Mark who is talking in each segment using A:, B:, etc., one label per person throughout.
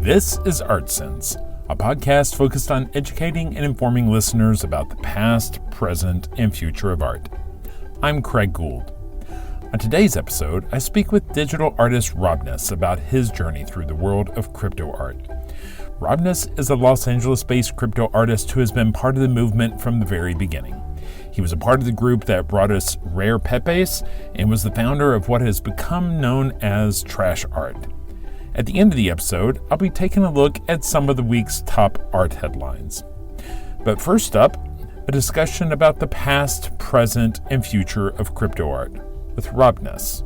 A: This is Art Sense, a podcast focused on educating and informing listeners about the past, present, and future of art. I'm Craig Gould. On today's episode, I speak with digital artist Robness about his journey through the world of crypto art. Robness is a Los Angeles-based crypto artist who has been part of the movement from the very beginning. He was a part of the group that brought us Rare Pepes and was the founder of what has become known as trash art. At the end of the episode, I'll be taking a look at some of the week's top art headlines. But first up, a discussion about the past, present, and future of crypto art with Robness.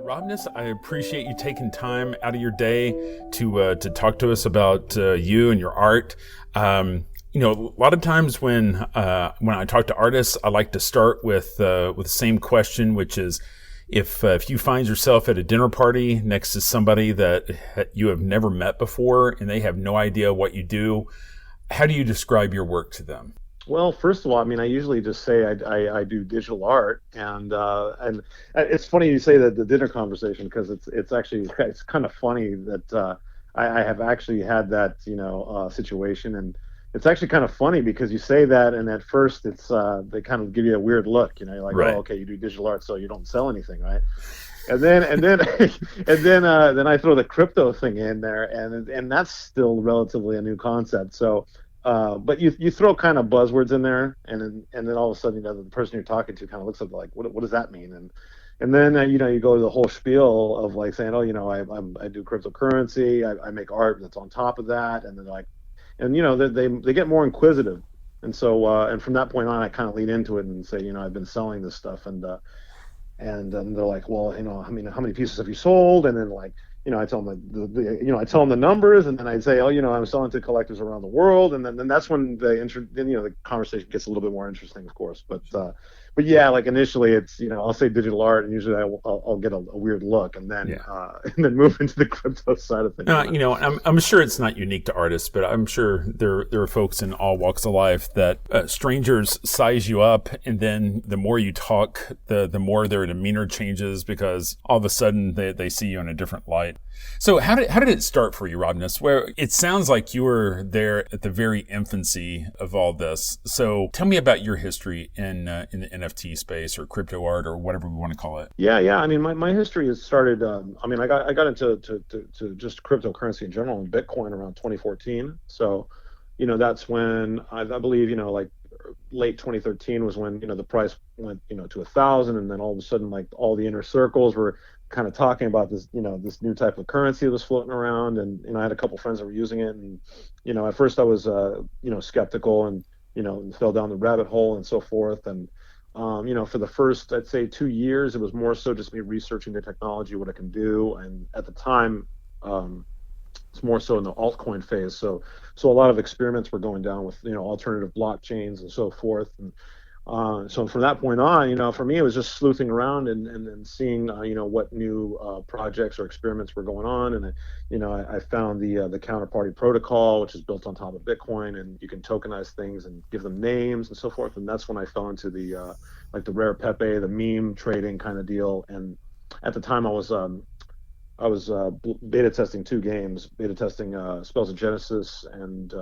A: Robness, I appreciate you taking time out of your day to talk to us about you and your art. A lot of times when I talk to artists, I like to start with the same question, which is, if you find yourself at a dinner party next to somebody that you have never met before and they have no idea what you do, how do you describe your work to them?
B: Well, first of all, I usually just say I do digital art, and it's funny you say that the dinner conversation, because it's kind of funny that I have actually had that situation, and it's actually kind of funny because you say that, and at first it's they kind of give you a weird look, you're like, right. Oh, okay, you do digital art, so you don't sell anything, right? And then then I throw the crypto thing in there, and that's still relatively a new concept, so. But you throw kind of buzzwords in there, and then all of a sudden, the person you're talking to kind of looks at like, what does that mean? And then you go to the whole spiel of like saying, oh, I do cryptocurrency, I make art that's on top of that, and then they get more inquisitive, and so and from that point on, I kind of lead into it and say, I've been selling this stuff, and then they're like, well, how many pieces have you sold? And then I tell them I tell them the numbers, and then I say, I'm selling to collectors around the world, and then that's when the conversation gets a little bit more interesting, of course. But yeah, like initially it's I'll say digital art, and usually I'll get a weird look, and then and then move into the crypto side of things.
A: I'm sure it's not unique to artists, but I'm sure there are folks in all walks of life that strangers size you up, and then the more you talk, the more their demeanor changes because all of a sudden they see you in a different light. So how did it start for you, Robness? Where it sounds like you were there at the very infancy of all this. So tell me about your history in the NFT space or crypto art or whatever we want to call it.
B: Yeah. My history has started. I got into to just cryptocurrency in general and Bitcoin around 2014. So, that's when I believe like late 2013 was when the price went to 1,000, and then all of a sudden all the inner circles were kind of talking about this this new type of currency that was floating around, and I had a couple friends that were using it, and at first I was skeptical and fell down the rabbit hole and so forth, and for the first, I'd say 2 years, it was more so just me researching the technology, what it can do, and at the time it's more so in the altcoin phase, so a lot of experiments were going down with alternative blockchains and so forth, and so from that point on, for me, it was just sleuthing around and seeing, what new projects or experiments were going on. And, I found the counterparty protocol, which is built on top of Bitcoin, and you can tokenize things and give them names and so forth. And that's when I fell into the Rare Pepe, the meme trading kind of deal. And at the time I was beta testing two games, Spells of Genesis and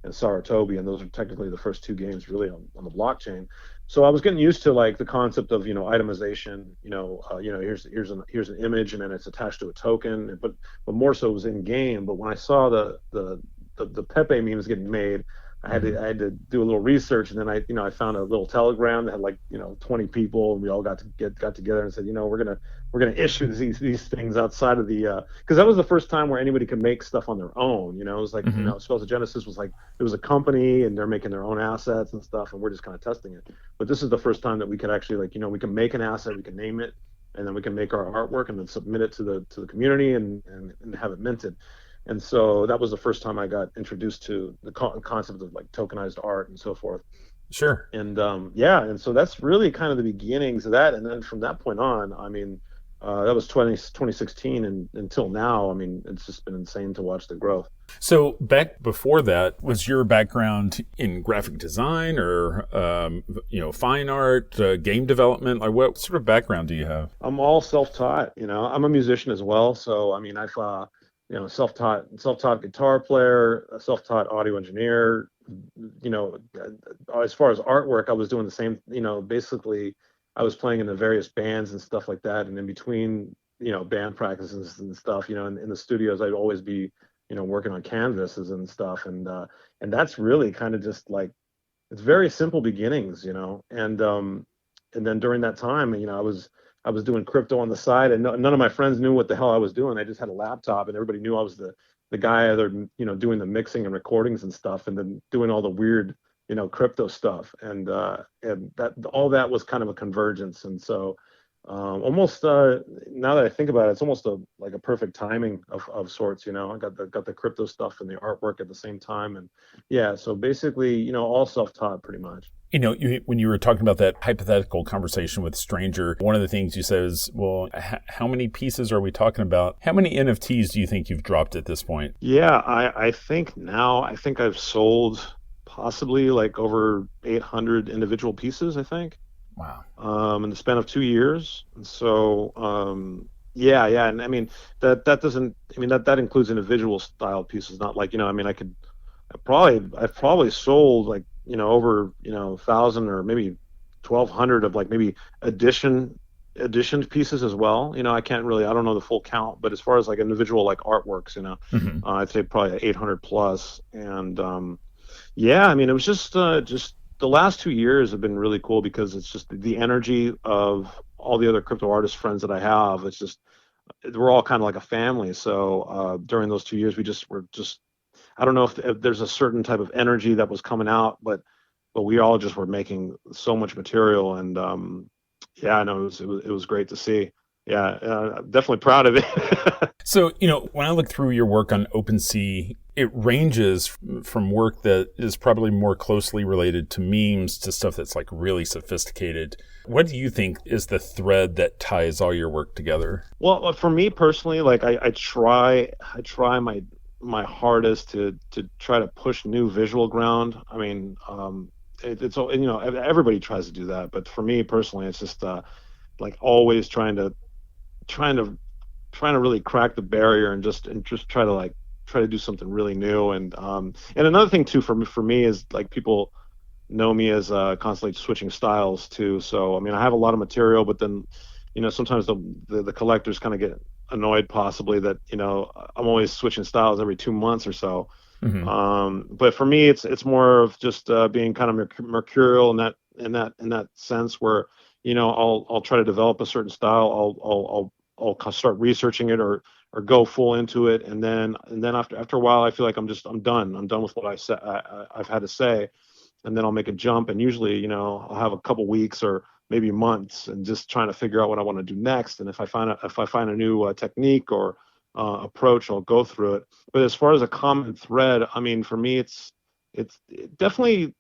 B: Saratobi, and those are technically the first two games really on the blockchain. So I was getting used to the concept of itemization. Here's an image, and then it's attached to a token. But more so it was in game. But when I saw the Pepe memes getting made, I had to do a little research, and then I found a little Telegram that had 20 people, and we all got together and said, we're gonna issue these things outside of the because that was the first time where anybody could make stuff on their own. It was like Spells of Genesis was it was a company, and they're making their own assets and stuff, and we're just kind of testing it. But this is the first time that we could actually we can make an asset, we can name it, and then we can make our artwork and then submit it to the community and have it minted. And so that was the first time I got introduced to the concept of tokenized art and so forth.
A: Sure.
B: And and so that's really kind of the beginnings of that. And then from that point on, That was 2016, and until now, I mean, it's just been insane to watch the growth.
A: So back before that, was your background in graphic design or fine art, game development? Like, what sort of background do you have?
B: I'm all self-taught, I'm a musician as well. So, I mean, I've, self-taught guitar player, a self-taught audio engineer, as far as artwork, I was doing the same, basically I was playing in the various bands and stuff like that. And in between, band practices and stuff, in the studios, I'd always be, working on canvases and stuff. And that's really kind of just like, it's very simple beginnings, and then during that time, I was doing crypto on the side, and none of my friends knew what the hell I was doing. I just had a laptop, and everybody knew I was the guy either doing the mixing and recordings and stuff, and then doing all the weird crypto stuff, and that all that was kind of a convergence, and so almost now that I think about it, it's almost like a perfect timing of sorts. I got the crypto stuff and the artwork at the same time, and yeah, so basically all self-taught pretty much.
A: When you were talking about that hypothetical conversation with a stranger, one of the things you said is, well, how many pieces are we talking about? How many NFTs do you think you've dropped at this point?
B: Yeah, I think now, I've sold possibly like over 800 individual pieces, I think,
A: Wow.
B: in the span of 2 years. And so, yeah. And I mean, that doesn't, I mean, that includes individual style pieces, not like, I've probably sold like, over, 1,000 or maybe 1,200 of like maybe edition pieces as well. I can't really, I don't know the full count, but as far as like individual like artworks, I'd say probably 800 plus. And yeah, I mean, it was just the last 2 years have been really cool because it's just the energy of all the other crypto artist friends that I have. It's just, we're all kind of like a family. So during those 2 years, were just, I don't know if there's a certain type of energy that was coming out, but we all just were making so much material, and yeah, I know it was great to see. Yeah, I'm definitely proud of it.
A: So, when I look through your work on OpenSea, it ranges from work that is probably more closely related to memes to stuff that's like really sophisticated. What do you think is the thread that ties all your work together?
B: Well, for me personally, like I try my hardest to try to push new visual ground. I mean, it's everybody tries to do that, but for me personally, it's just like always trying to really crack the barrier and just try to do something really new. And another thing too for me is like people know me as constantly switching styles too. So I mean, I have a lot of material, but then sometimes the collectors kind of get annoyed possibly that I'm always switching styles every 2 months or so. But for me, it's more of just being kind of mercurial in that sense where I'll try to develop a certain style. I'll start researching it or go full into it, and then after a while, I feel like I'm done. I'm done with what I've had to say, and then I'll make a jump. And usually, I'll have a couple weeks or maybe months and just trying to figure out what I want to do next. And if I find a new technique or approach, I'll go through it. But as far as a common thread, I mean, for me, it's definitely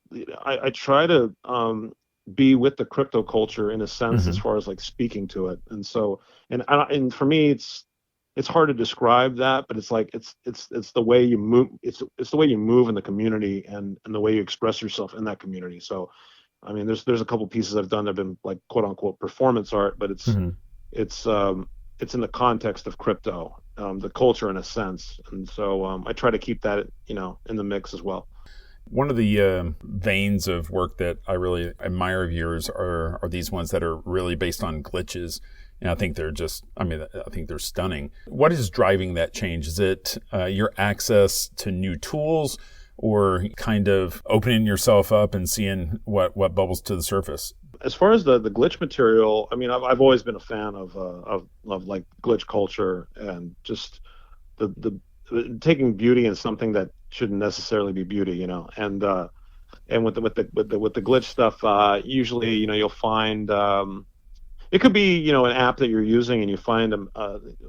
B: I try to be with the crypto culture in a sense as far as like speaking to it. And so and for me, it's hard to describe that, but it's like it's the way you move. It's the way you move in the community and the way you express yourself in that community. So I mean, there's a couple pieces I've done that have been like quote unquote performance art, but it's in the context of crypto, the culture in a sense, and so I try to keep that in the mix as well.
A: One of the veins of work that I really admire of yours are these ones that are really based on glitches. And I think I think they're stunning. What is driving that change? Is it your access to new tools, or kind of opening yourself up and seeing what bubbles to the surface?
B: As far as the glitch material, I mean, I've always been a fan of like glitch culture and just the taking beauty in something that shouldn't necessarily be beauty, and with the glitch stuff, usually you'll find it could be an app that you're using and you find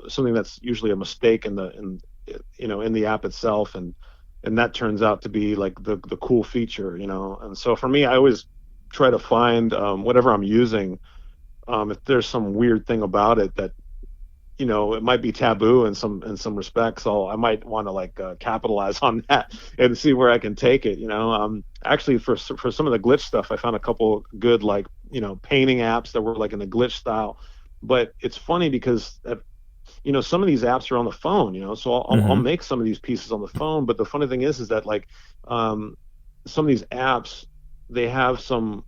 B: something that's usually a mistake in the app itself, and that turns out to be like the cool feature, and so for me, I always try to find whatever I'm using, if there's some weird thing about it that it might be taboo in some respects. So I might want to like capitalize on that and see where I can take it. Actually for some of the glitch stuff, I found a couple good like painting apps that were like in the glitch style. But it's funny because some of these apps are on the phone, so I'll
A: Mm-hmm.
B: make some of these pieces on the phone. But the funny thing is that like um, some of these apps, they have some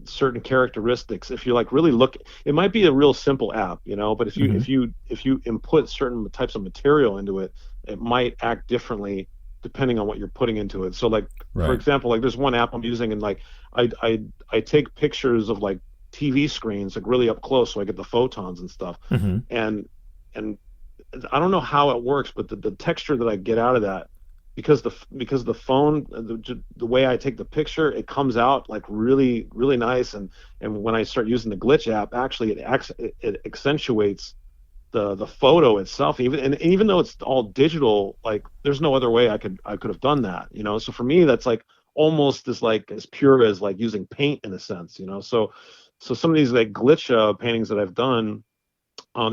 B: certain characteristics. If you like really look, it might be a real simple app, but
A: Mm-hmm.
B: if you input certain types of material into it, it might act differently depending on what you're putting into it. So like for
A: Right.
B: example, like there's one app I'm using, and like I take pictures of like TV screens like really up close, so I get the photons and stuff,
A: Mm-hmm.
B: and and I don't know how it works, but the texture that I get out of that, because the phone, the way I take the picture, it comes out like really really nice, and when I start using the glitch app, actually it accentuates the photo itself, even though it's all digital. Like there's no other way I could have done that, so for me that's like almost as pure as like using paint in a sense, so some of these like glitch paintings that I've done,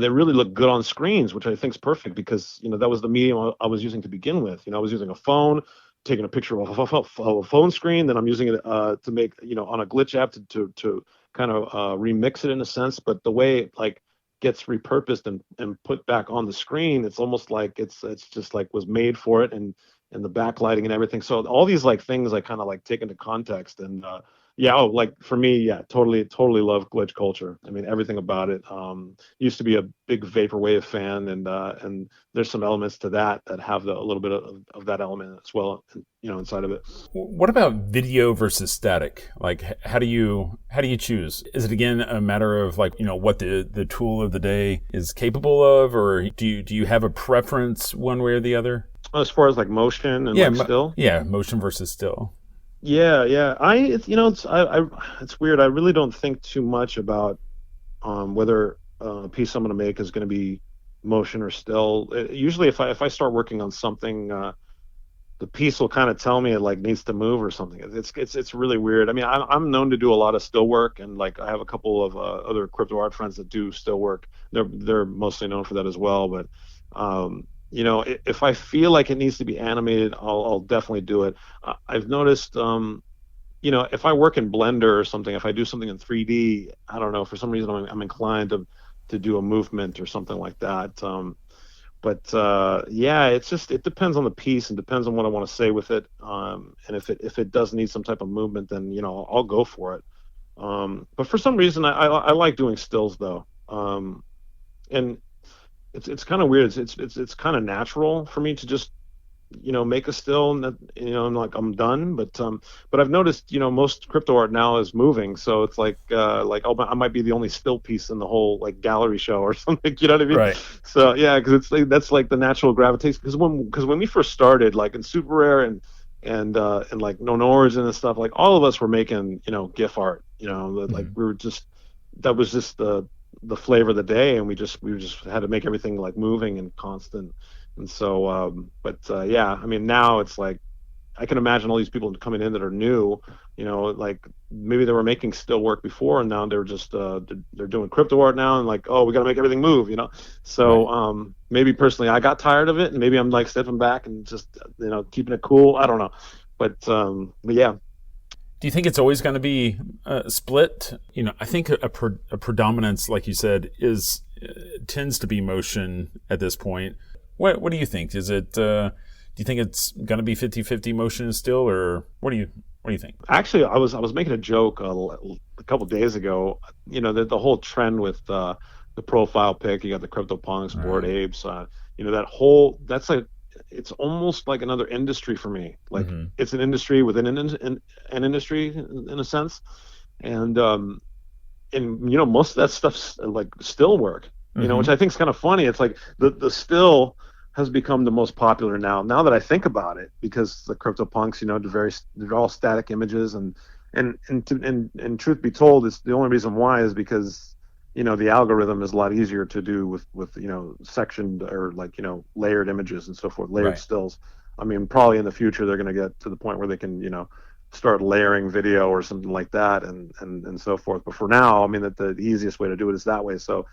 B: they really look good on screens, which I think is perfect because that was the medium I was using to begin with. I was using a phone, taking a picture of a phone screen, then I'm using it to make on a glitch app to kind of remix it in a sense. But the way it like gets repurposed and put back on the screen, it's almost like it's just like was made for it, and the backlighting and everything. So all these like things I kind of like take into context, and yeah, oh, like for me, yeah, totally love glitch culture. I mean, everything about it. Used to be a big vaporwave fan, and there's some elements to that have a little bit of that element as well, inside of it.
A: What about video versus static? Like, how do you choose? Is it again a matter of like what the tool of the day is capable of, or do you have a preference one way or the other?
B: As far as like motion and
A: Yeah,
B: like still,
A: yeah, motion versus still.
B: yeah. It's it's weird. I really don't think too much about whether a piece I'm going to make is going to be motion or still. Usually, if I start working on something, the piece will kind of tell me it like needs to move or something. It's really weird. I mean, I'm known to do a lot of still work, and like I have a couple of other crypto art friends that do still work. They're mostly known for that as well. But if I feel like it needs to be animated, I'll definitely do it. I've noticed. If I work in Blender or something, if I do something in 3D, I don't know, for some reason I'm inclined to do a movement or something like that. But yeah, it depends on the piece and depends on what I want to say with it. And if it does need some type of movement, then I'll go for it. But for some reason, I like doing stills though. And it's kind of weird. It's kind of natural for me to just make a still, and that, I'm like I'm done. But I've noticed most crypto art now is moving, so it's like oh, I might be the only still piece in the whole like gallery show or something. You know what I mean?
A: Right.
B: So yeah, because it's like that's like the natural gravitation. Because when we first started, like in Super Rare and like Known Origin and stuff, like all of us were making GIF art. Like
A: Mhm.
B: we were just that was just the flavor of the day, and we just had to make everything like moving and constant. And so, but yeah, I mean, now it's like I can imagine all these people coming in that are new, like maybe they were making still work before, and now they're just they're doing crypto art now, and like, oh, we got to make everything move. So
A: Right.
B: maybe personally, I got tired of it, and maybe I'm like stepping back and just keeping it cool. I don't know, but yeah.
A: Do you think it's always going to be split? I think a predominance, like you said, is tends to be motion at this point. What do you think? Is it? Do you think it's going to be 50-50 motion and still, or what do you think?
B: Actually, I was making a joke a couple days ago. The whole trend with the profile pic. You got the CryptoPunks, Bored
A: Right.
B: Apes. That whole it's almost like another industry for me. Like
A: Mm-hmm.
B: it's an industry within an industry in a sense, and most of that stuff's like still work. Which
A: Mm-hmm.
B: I think is kind of funny. It's like the still has become the most popular now. Now that I think about it, because the CryptoPunks, they're all static images, and truth be told, it's the only reason why is because the algorithm is a lot easier to do with sectioned or like layered images and so forth, layered
A: Right.
B: stills. I mean, probably in the future they're going to get to the point where they can start layering video or something like that, and so forth. But for now, I mean, that the easiest way to do it is that way. So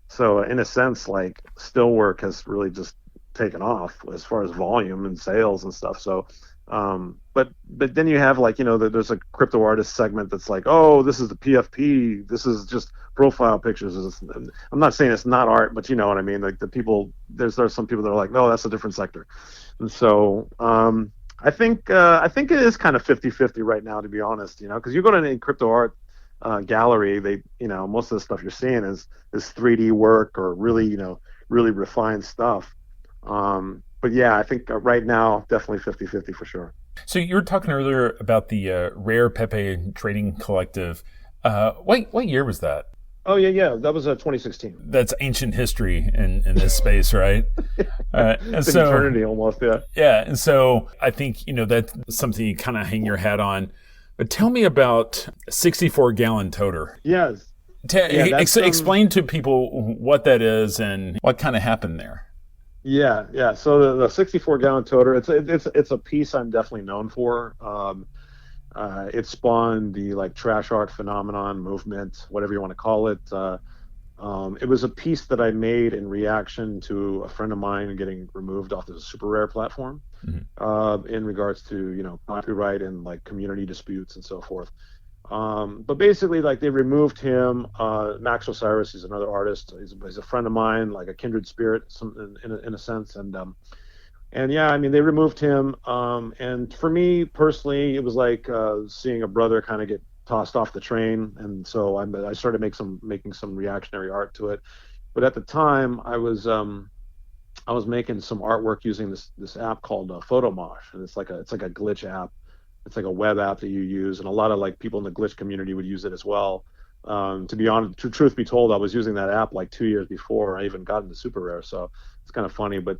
B: So in a sense, like still work has really just taken off as far as volume and sales and stuff. So, but then you have like, there's a crypto artist segment that's like, oh, this is the PFP. This is just profile pictures. I'm not saying it's not art, but you know what I mean? Like the people, there's some people that are like, no, that's a different sector. And so, I think it is kind of 50-50 right now, to be honest, because you go to any crypto art gallery, most of the stuff you're seeing is 3D work or really, really refined stuff. But yeah, I think right now, definitely 50-50 for sure.
A: So you were talking earlier about the Rare Pepe Trading Collective. What year was that?
B: Oh yeah. That was 2016.
A: That's ancient history in this space, right? And
B: It's an
A: so
B: eternity almost, yeah.
A: yeah, and so I think that's something you kind of hang your hat on. But tell me about 64-gallon toter.
B: Yes. Yeah,
A: Explain to people what that is and what kind of happened there.
B: Yeah. So the 64-gallon toter, it's a piece I'm definitely known for. It spawned the like trash art phenomenon movement, whatever you want to call it. It was a piece that I made in reaction to a friend of mine getting removed off the Super Rare platform, in regards to copyright and like community disputes and so forth. But basically, like they removed him. Max Osiris, he's another artist. He's a friend of mine, like a kindred spirit, in a sense. And yeah, I mean, they removed him. And for me personally, it was like seeing a brother kind of get tossed off the train. And so I started making some reactionary art to it. But at the time, I was making some artwork using this app called Photomosh, and it's like a glitch app. It's like a web app that you use, and a lot of like people in the glitch community would use it as well. To be honest, truth be told, I was using that app like 2 years before I even got into Super Rare, so it's kind of funny. But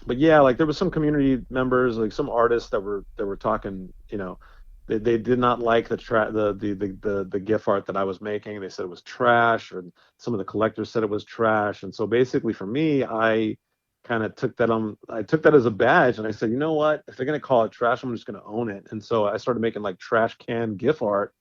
B: yeah, like there was some community members, like some artists that were talking. They did not like the GIF art that I was making. They said it was trash, or some of the collectors said it was trash. And so basically, for me, I kind of took that as a badge, and I said, you know what? If they're gonna call it trash, I'm just gonna own it. And so I started making like trash can GIF art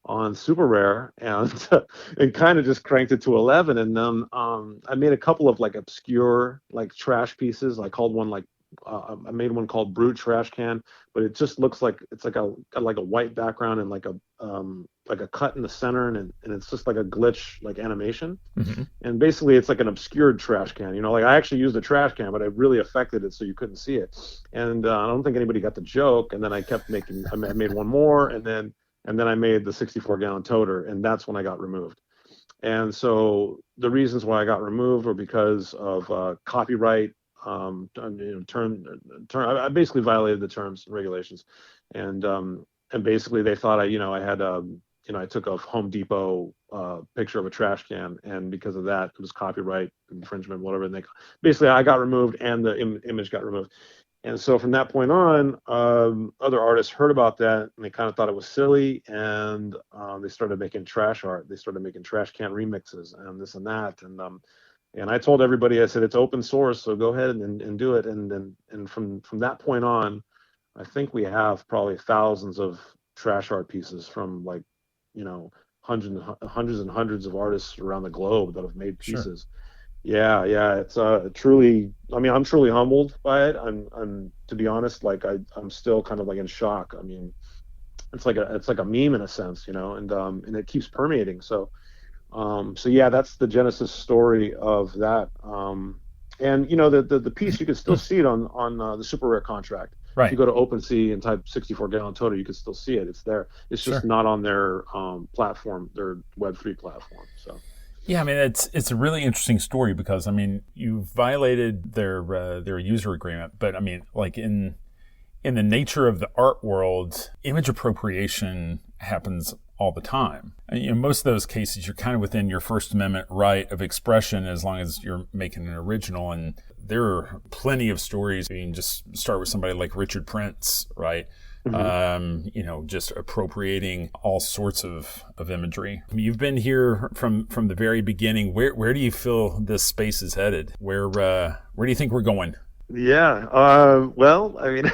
B: on Super Rare, and and kind of just cranked it to 11. And then I made a couple of like obscure like trash pieces. I made one called Brute Trash Can, but it just looks like it's like got a white background and like a cut in the center, and it's just like a glitch like animation.
A: Mm-hmm.
B: And basically it's like an obscured trash can. Like I actually used a trash can, but I really affected it so you couldn't see it. And I don't think anybody got the joke. And then I kept making. I made one more, and then I made the 64-gallon toter, and that's when I got removed. And so the reasons why I got removed were because of copyright. I basically violated the terms and regulations, and basically they thought I had I took a Home Depot picture of a trash can, and because of that it was copyright infringement, whatever. And I got removed, and the image got removed. And so from that point on, other artists heard about that, and they kind of thought it was silly, and they started making trash art. They started making trash can remixes and this and that, and I told everybody, I said, it's open source, so go ahead and do it. And from that point on, I think we have probably thousands of trash art pieces from like, hundreds and hundreds of artists around the globe that have made pieces. Sure. Yeah. It's truly. I mean, I'm truly humbled by it. I'm to be honest, like I'm still kind of like in shock. I mean, it's like a meme in a sense, and it keeps permeating. So yeah, that's the genesis story of that. And the piece, you can still see it on the Super Rare contract.
A: Right.
B: If you go to OpenSea and type 64-gallon toter, you can still see it. It's there. It's just not on their platform, their Web3 platform. So.
A: Yeah, I mean it's a really interesting story because I mean you violated their user agreement, but I mean like in the nature of the art world, image appropriation happens all the time. And, in most of those cases, you're kind of within your First Amendment right of expression as long as you're making an original. And there are plenty of stories. You can just start with somebody like Richard Prince, right? Mm-hmm. Just appropriating all sorts of imagery. I mean, you've been here from the very beginning. Where do you feel this space is headed? Where do you think we're going?
B: Yeah. Well, I mean,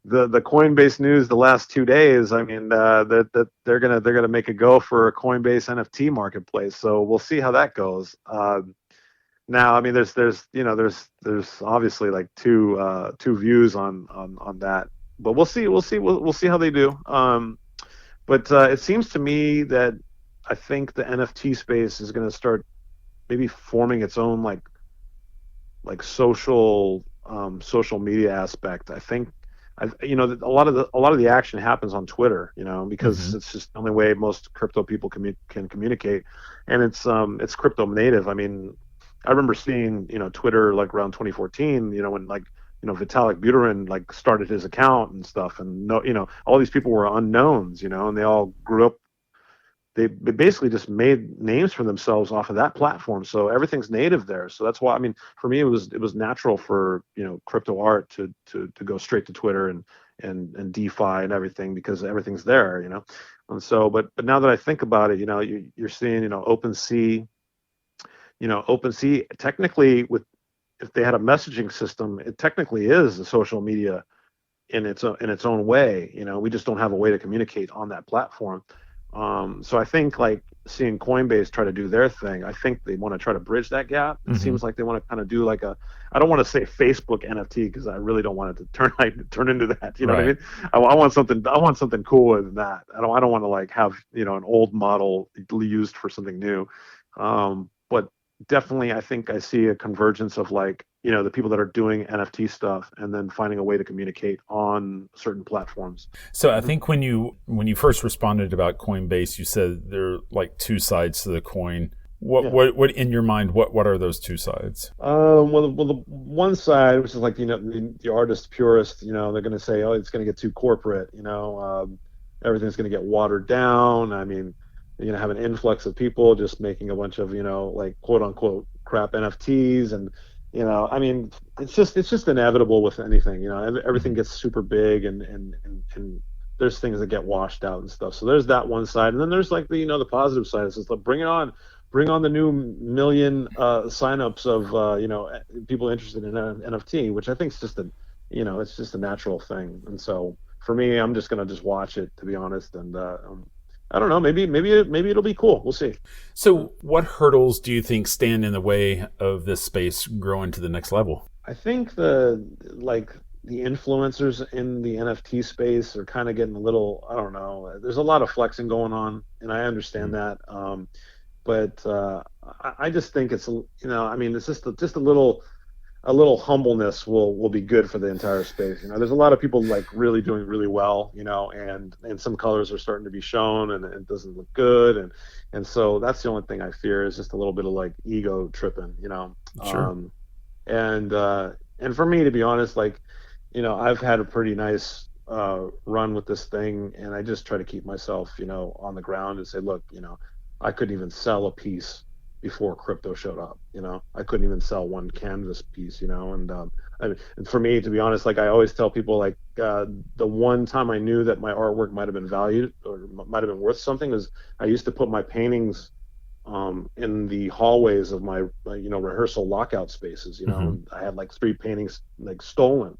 B: the Coinbase news the last 2 days. I mean, that they're gonna make a go for a Coinbase NFT marketplace. So we'll see how that goes. Now, I mean, there's obviously like two views on that, but we'll see how they do. But it seems to me that I think the NFT space is going to start maybe forming its own like social media aspect. I think a lot of the action happens on Twitter, because
A: Hmm.
B: it's just the only way most crypto people can communicate, and it's crypto native. I mean, I remember seeing Twitter like around 2014, when like Vitalik Buterin like started his account and stuff, and no, all these people were unknowns, and they all grew up. They basically just made names for themselves off of that platform. So everything's native there. So that's why, I mean, for me, it was natural for crypto art to go straight to Twitter and DeFi and everything, because everything's there. And so, but now that I think about it, you're seeing OpenSea. OpenSea technically, with if they had a messaging system, it technically is a social media in its own way. We just don't have a way to communicate on that platform. So I think like seeing Coinbase try to do their thing, I think they want to try to bridge that gap. It
A: Hmm.
B: seems like they want to kind of do like I don't want to say Facebook NFT, because I really don't want it to turn into that. You know what I
A: Right.
B: mean? I want something cooler than that. I don't want to like have an old model used for something new. But definitely, I think I see a convergence of like the people that are doing NFT stuff and then finding a way to communicate on certain platforms.
A: So I
B: Mhm.
A: think when you first responded about Coinbase, you said there are like two sides to the coin. What
B: Yeah.
A: what in your mind? What are those two sides?
B: Well, the one side, which is like the artist purist, they're going to say, oh, it's going to get too corporate, everything's going to get watered down. I mean, you're going to have an influx of people just making a bunch of like quote unquote crap NFTs, and I mean, it's just inevitable with anything. Everything
A: Hmm.
B: gets super big, and there's things that get washed out and stuff. So there's that one side, and then there's like the positive side. It's just like bring on the new million signups of people interested in NFT, which I think is just it's just a natural thing. And so for me, I'm just gonna just watch it, to be honest. And I don't know, maybe it'll be cool. We'll see.
A: So what hurdles do you think stand in the way of this space growing to the next level?
B: I think the influencers in the NFT space are kind of getting a little, I don't know. There's a lot of flexing going on, and I understand that. But I just think I mean, it's just a little humbleness will be good for the entire space. There's a lot of people like really doing really well, and some colors are starting to be shown, and it doesn't look good, and so that's the only thing I fear, is just a little bit of like ego tripping.
A: Sure.
B: And for me, to be honest, like I've had a pretty nice run with this thing, and I just try to keep myself on the ground and say, look, I couldn't even sell a piece before crypto showed up. I couldn't even sell one canvas piece. And for me, to be honest, like I always tell people, like the one time I knew that my artwork might have been valued or might have been worth something was I used to put my paintings in the hallways of my rehearsal lockout spaces.
A: Hmm.
B: And I had like three paintings like stolen,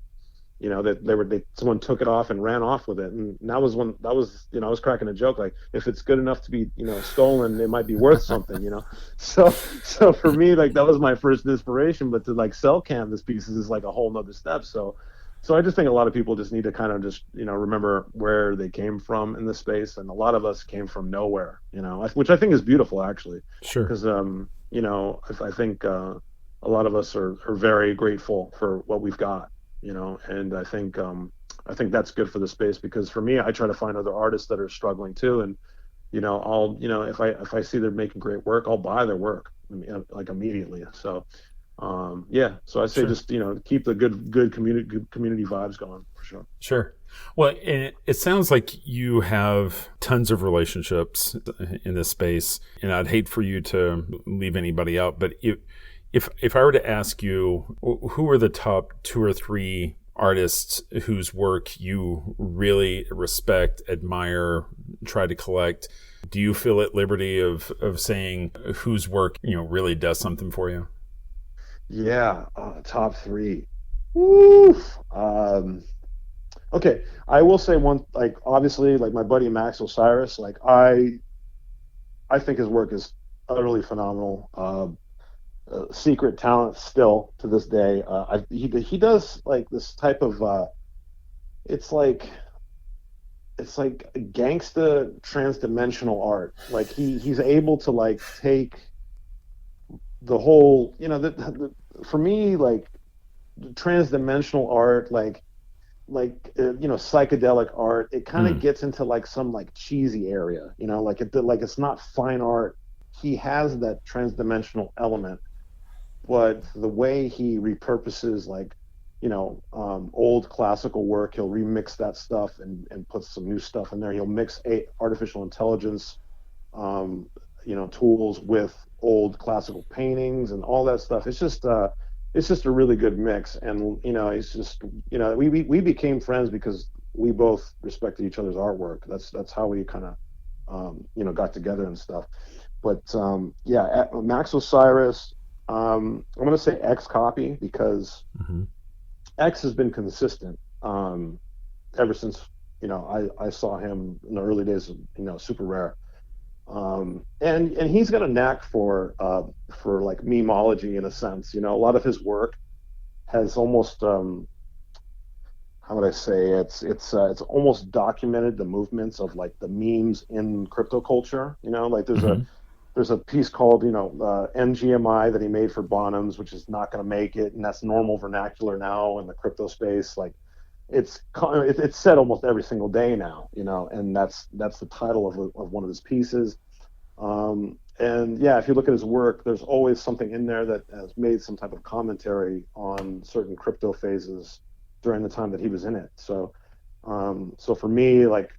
B: that someone took it off and ran off with it. And I was cracking a joke, like if it's good enough to be stolen, it might be worth something. So for me, like that was my first inspiration, but to like sell canvas pieces is like a whole nother step. So I just think a lot of people just need to kind of just remember where they came from in the space, and a lot of us came from nowhere, which I think is beautiful, actually,
A: Sure.
B: because I think a lot of us are very grateful for what we've got, and I think that's good for the space, because for me, I try to find other artists that are struggling too, and I'll if I see they're making great work, I'll buy their work, I mean, like immediately. So yeah, so I say
A: Sure.
B: just keep the good community vibes going, for sure.
A: Sure. Well, it sounds like you have tons of relationships in this space, and I'd hate for you to leave anybody out. But if I were to ask you, who are the top two or three artists whose work you really respect, admire, try to collect? Do you feel at liberty of saying whose work really does something for you?
B: Yeah, top three. Woo. Okay, I will say one, like obviously, like my buddy Max Osiris, like I think his work is utterly phenomenal. Secret talent still to this day. He does like this type of it's like it's like gangsta transdimensional art. Like he's able to like take the whole, for me, like transdimensional art, psychedelic art, it kind of
A: Mm,
B: gets into like some like cheesy area, like it's not fine art. He has that transdimensional element, but the way he repurposes like old classical work, he'll remix that stuff and put some new stuff in there. He'll mix artificial intelligence um, tools with old classical paintings and all that stuff. It's just a really good mix. And it's just we became friends because we both respected each other's artwork. That's how we kind of got together and stuff. But yeah, Max Osiris. I'm gonna say X copy because
A: hmm
B: X has been consistent ever since I saw him in the early days of Super Rare. And he's got a knack for like memology in a sense. A lot of his work has almost how would I say, it's almost documented the movements of like the memes in crypto culture. Like
A: hmm
B: there's a piece called MGMI that he made for Bonhams, which is not going to make it, and that's normal vernacular now in the crypto space. Like it's said almost every single day now, and that's the title of one of his pieces. And yeah, if you look at his work, there's always something in there that has made some type of commentary on certain crypto phases during the time that he was in it. So for me, like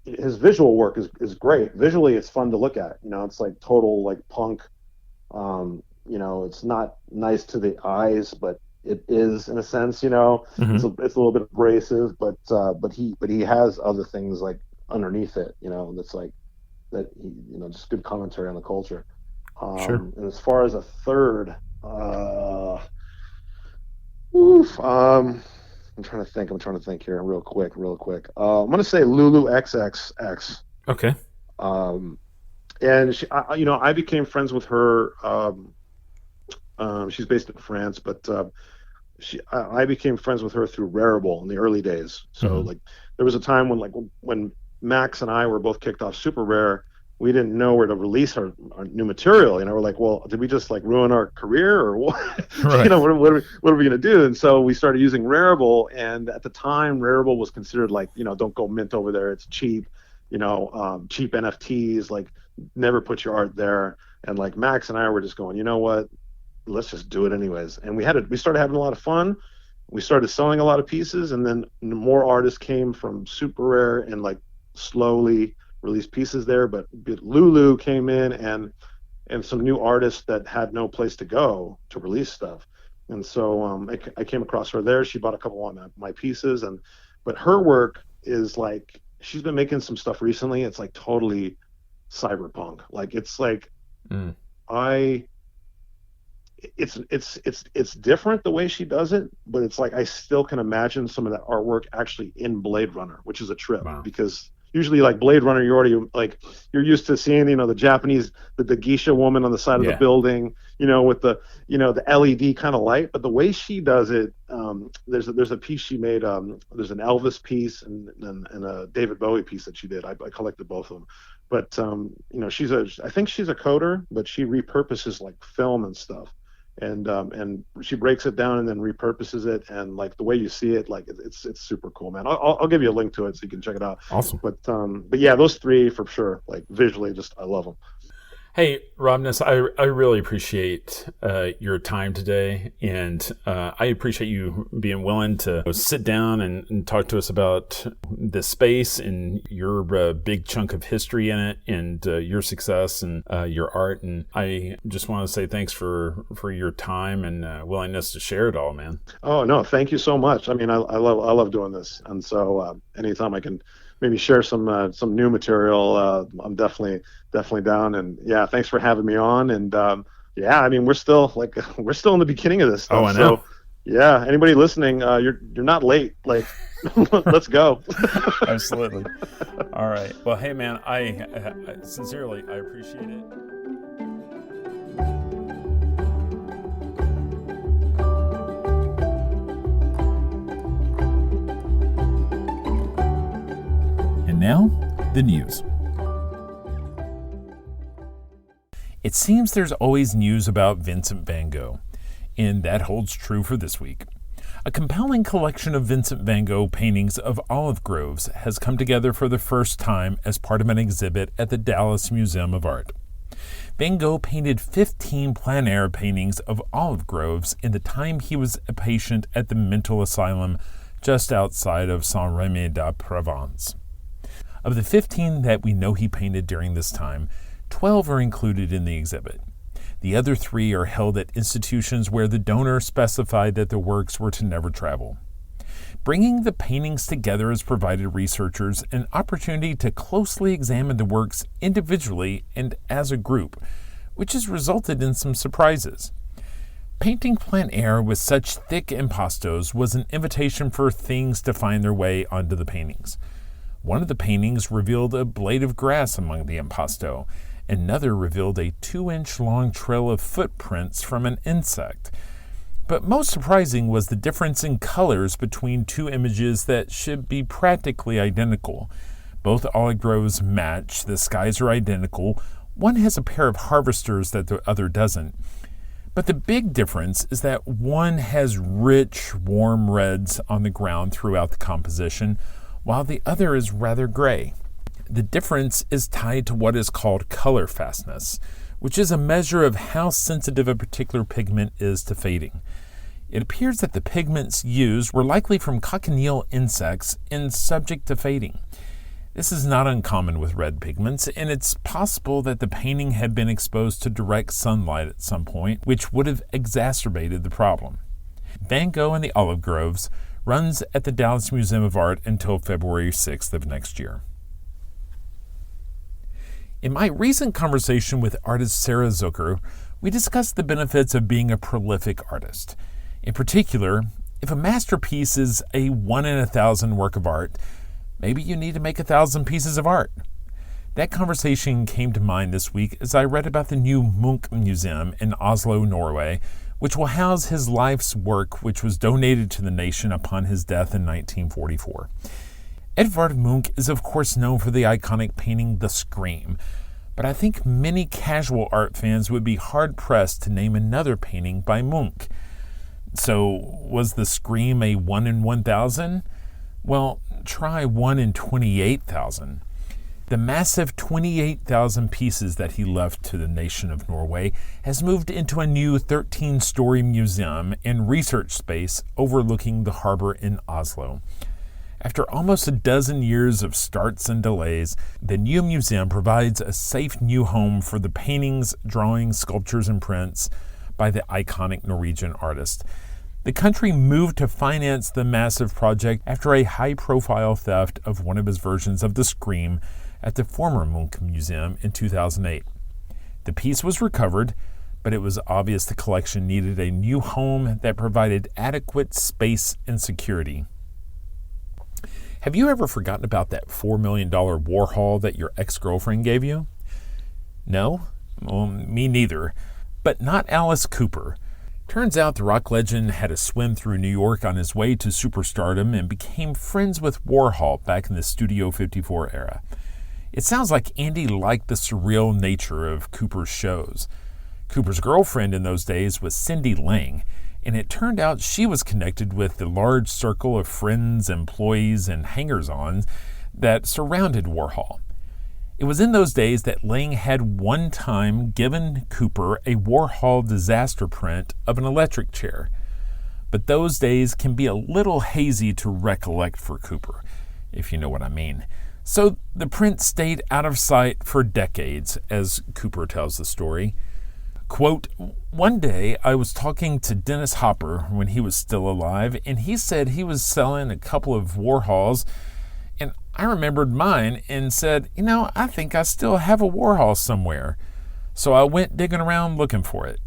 B: his visual work is great. Visually, it's fun to look at. It's like total like punk. It's not nice to the eyes, but it is in a sense.
A: hmm
B: It's a little bit abrasive, but he has other things like underneath it. That's like that. Just good commentary on the culture.
A: Sure.
B: And as far as a third, oof, I'm trying to think. I'm trying to think here, real quick, real quick. I'm gonna say Lulu XXX.
A: Okay.
B: Um, and I became friends with her. She's based in France, but I became friends with her through Rarible in the early days. So
A: hmm
B: like, there was a time when Max and I were both kicked off Super Rare. We didn't know where to release our new material. We're like, well, did we just like ruin our career or what?
A: Right.
B: What are we going to do? And so we started using Rarible. And at the time, Rarible was considered like, don't go mint over there. It's cheap, cheap NFTs, like never put your art there. And like Max and I were just going, you know what? Let's just do it anyways. And we started having a lot of fun. We started selling a lot of pieces, and then more artists came from Super Rare and like slowly released pieces there. But Lulu came in and some new artists that had no place to go to release stuff. And so I came across her there. She bought a couple of my pieces, but her work is like she's been making some stuff recently. It's like totally cyberpunk. Like it's like
A: Mm.
B: I it's different the way she does it, but it's like I still can imagine some of that artwork actually in Blade Runner, which is a trip
A: Wow.
B: because usually like Blade Runner, you're already like you're used to seeing the Japanese the geisha woman on the side of the
A: Yeah.
B: building, with the LED kind of light, but the way she does it, there's a piece she made, there's an Elvis piece and a David Bowie piece that she did. I collected both of them. But I think she's a coder, but she repurposes like film and stuff, and she breaks it down and then repurposes it, and like the way you see it, like it's super cool, man. I'll give you a link to it so you can check it out.
A: Awesome.
B: But yeah, those three for sure. Like visually, just I love them.
A: Hey, Robness, I really appreciate your time today, and I appreciate you being willing to sit down and talk to us about this space and your big chunk of history in it, and your success and your art. And I just want to say thanks for your time and willingness to share it all, man.
B: Oh no, thank you so much. I mean, I love doing this, and so anytime I can maybe share some new material, I'm definitely down. And yeah, thanks for having me on. And yeah, I mean, we're still in the beginning of this
A: Oh,
B: stuff.
A: I know.
B: So Yeah, anybody listening, you're not late. Like, let's go.
A: Absolutely. All right. Well, hey, man, I sincerely, I appreciate it. And now, the news. It seems there's always news about Vincent van Gogh, and that holds true for this week. A compelling collection of Vincent van Gogh paintings of olive groves has come together for the first time as part of an exhibit at the Dallas Museum of Art. Van Gogh painted 15 plein air paintings of olive groves in the time he was a patient at the mental asylum just outside of Saint-Rémy-de-Provence. Of the 15 that we know he painted during this time, 12 are included in the exhibit. The other 3 are held at institutions where the donor specified that the works were to never travel. Bringing the paintings together has provided researchers an opportunity to closely examine the works individually and as a group, which has resulted in some surprises. Painting plein air with such thick impastos was an invitation for things to find their way onto the paintings. One of the paintings revealed a blade of grass among the impasto. Another revealed a 2-inch long trail of footprints from an insect. But most surprising was the difference in colors between 2 images that should be practically identical. Both olive groves match, the skies are identical, one has a pair of harvesters that the other doesn't. But the big difference is that one has rich, warm reds on the ground throughout the composition, while the other is rather gray. The difference is tied to what is called color fastness, which is a measure of how sensitive a particular pigment is to fading. It appears that the pigments used were likely from cochineal insects and subject to fading. This is not uncommon with red pigments, and it's possible that the painting had been exposed to direct sunlight at some point, which would have exacerbated the problem. Van Gogh and the Olive Groves runs at the Dallas Museum of Art until February 6th of next year. In my recent conversation with artist Sarah Zucker, we discussed the benefits of being a prolific artist. In particular, if a masterpiece is a 1 in 1,000 work of art, maybe you need to make 1,000 pieces of art. That conversation came to mind this week as I read about the new Munch Museum in Oslo, Norway, which will house his life's work, which was donated to the nation upon his death in 1944. Edvard Munch is of course known for the iconic painting The Scream, but I think many casual art fans would be hard-pressed to name another painting by Munch. So, was The Scream a 1 in 1,000? Well, try 1 in 28,000. The massive 28,000 pieces that he left to the nation of Norway has moved into a new 13-story museum and research space overlooking the harbor in Oslo. After almost a dozen years of starts and delays, the new museum provides a safe new home for the paintings, drawings, sculptures, and prints by the iconic Norwegian artist. The country moved to finance the massive project after a high-profile theft of one of his versions of The Scream at the former Munch Museum in 2008. The piece was recovered, but it was obvious the collection needed a new home that provided adequate space and security. Have you ever forgotten about that $4 million Warhol that your ex-girlfriend gave you? No? Well, me neither. But not Alice Cooper. Turns out the rock legend had a swim through New York on his way to superstardom and became friends with Warhol back in the Studio 54 era. It sounds like Andy liked the surreal nature of Cooper's shows. Cooper's girlfriend in those days was Cindy Lang, and it turned out she was connected with the large circle of friends, employees, and hangers-on that surrounded Warhol. It was in those days that Lang had one time given Cooper a Warhol disaster print of an electric chair. But those days can be a little hazy to recollect for Cooper, if you know what I mean. So the print stayed out of sight for decades, as Cooper tells the story. Quote, "One day I was talking to Dennis Hopper when he was still alive, and he said he was selling a couple of Warhols, and I remembered mine and said, I think I still have a Warhol somewhere. So I went digging around looking for it.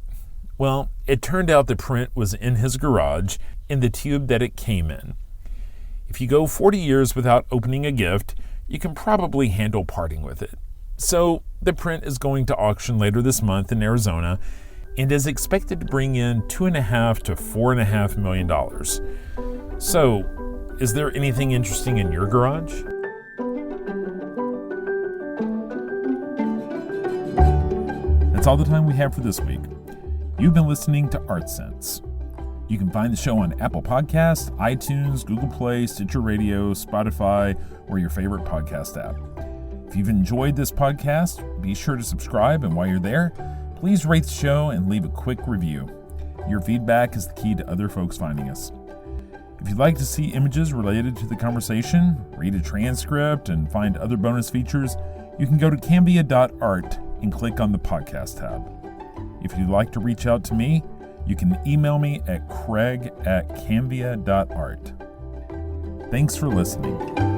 A: Well, it turned out the print was in his garage in the tube that it came in. If you go 40 years without opening a gift, you can probably handle parting with it. So the print is going to auction later this month in Arizona and is expected to bring in $2.5 to $4.5 million. So, is there anything interesting in your garage? That's all the time we have for this week. You've been listening to Art Sense. You can find the show on Apple Podcasts, iTunes, Google Play, Stitcher Radio, Spotify, or your favorite podcast app. If you've enjoyed this podcast, be sure to subscribe, and while you're there, please rate the show and leave a quick review. Your feedback is the key to other folks finding us. If you'd like to see images related to the conversation, read a transcript, and find other bonus features, you can go to cambia.art and click on the podcast tab. If you'd like to reach out to me, you can email me at craig@cambia.art. Thanks for listening.